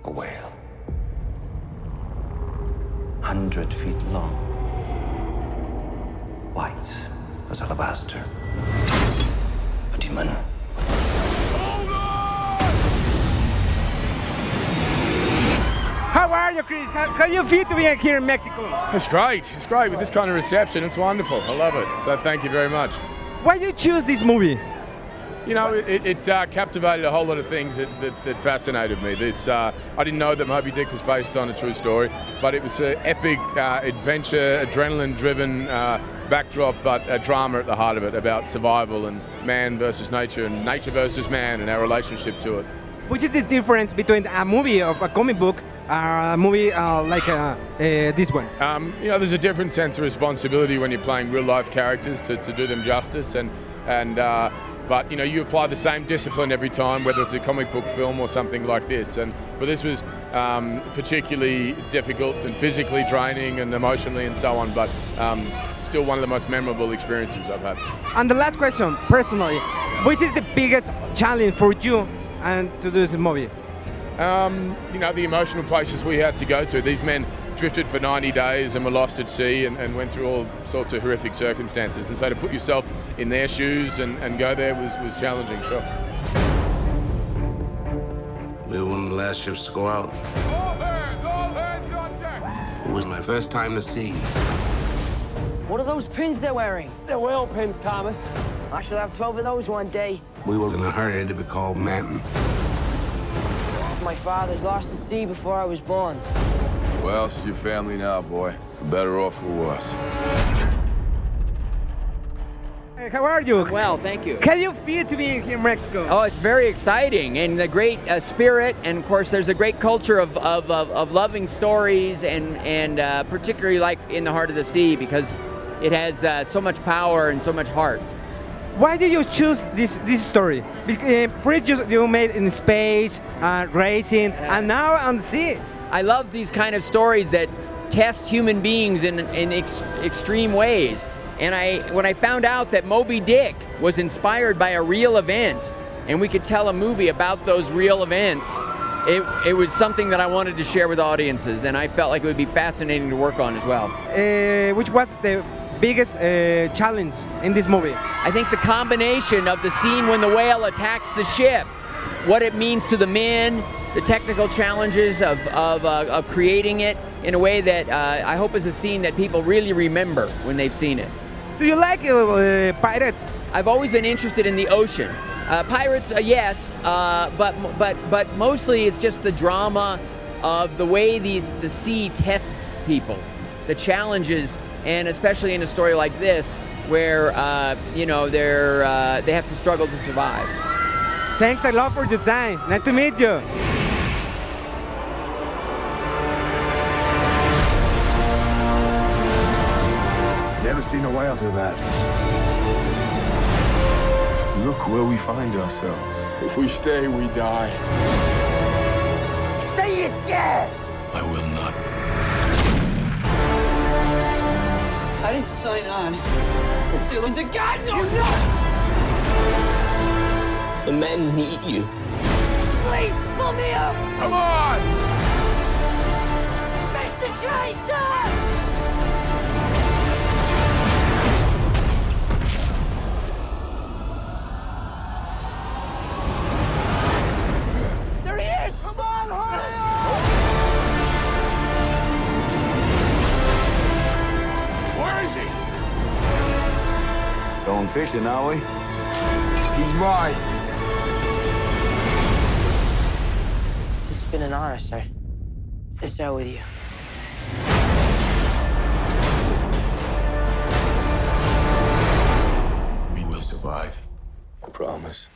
A whale. 100 feet long. White as alabaster. A demon. How are you, Chris? How do you feel to be here in Mexico? It's great. It's great with this kind of reception. It's wonderful. I love it. So thank you very much. Why did you choose this movie? You know, it captivated a whole lot of things that fascinated me. I didn't know that Moby Dick was based on a true story, but it was an epic adventure, adrenaline-driven backdrop, but a drama at the heart of it about survival and man versus nature and nature versus man and our relationship to it. Which is the difference between a movie of a comic book a movie like this one? You know, there's a different sense of responsibility when you're playing real-life characters to do them justice, but you know, you apply the same discipline every time, whether it's a comic book film or something like this. But this was particularly difficult and physically draining and emotionally and so on. But still one of the most memorable experiences I've had. And the last question, personally, which is the biggest challenge for you and to do this movie? You know, the emotional places we had to go to. These men drifted for 90 days and were lost at sea and went through all sorts of horrific circumstances. And so to put yourself in their shoes and go there was challenging, sure. We were one of the last ships to go out. All hands on deck! It was my first time to sea. What are those pins they're wearing? They're whale pins, Thomas. I shall have 12 of those one day. We was in a hurry to be called men. My father's lost at sea before I was born. Well, it's your family now, boy. For better or for worse. Hey, how are you? Well, thank you. How do you feel to be here in Mexico? Oh, it's very exciting, and the great spirit, and of course there's a great culture of loving stories, and particularly like in the heart of the sea, because it has so much power and so much heart. Why did you choose this story? First you made in space, racing, and now on the sea. I love these kind of stories that test human beings in extreme ways. And when I found out that Moby Dick was inspired by a real event, and we could tell a movie about those real events, it was something that I wanted to share with audiences, and I felt like it would be fascinating to work on as well. Which was the biggest challenge in this movie? I think the combination of the scene when the whale attacks the ship, what it means to the men, the technical challenges of creating it in a way that I hope is a scene that people really remember when they've seen it. Do you like pirates? I've always been interested in the ocean. Pirates, yes, but mostly it's just the drama of the way the sea tests people, the challenges, and especially in a story like this, where you know they have to struggle to survive. Thanks a lot for your time. Nice to meet you. Never seen a whale do that. Look where we find ourselves. If we stay, we die. Say you're scared! I will not. I didn't sign on to sail into God knows what! The men need you. Please, pull me up! Come on! Mr. Chaser! There he is! Come on, hurry up! Where is he? Going fishing, are we? He's mine. It's been an honor, sir, to sail with you. We will survive. I promise.